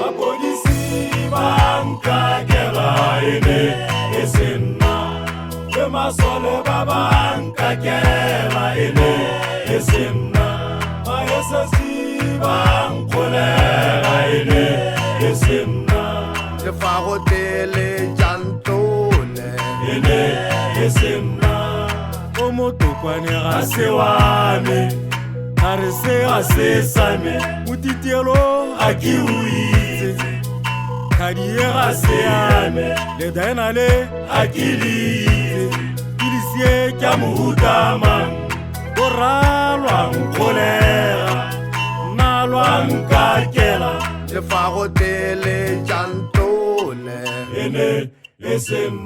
Apolisi banka kela ene esenna Masole banka kela ene esenna Maesasi bankolela ene esenna Le farotele jantone ene esenna Omotokwani rasewame Arese asesame Mutitielo akiuize Kadiera seame Le dainale akilize Ilisie kiamuhutama Koralwa nkolera Nalwa nkakela Le farotele jantone Ene esem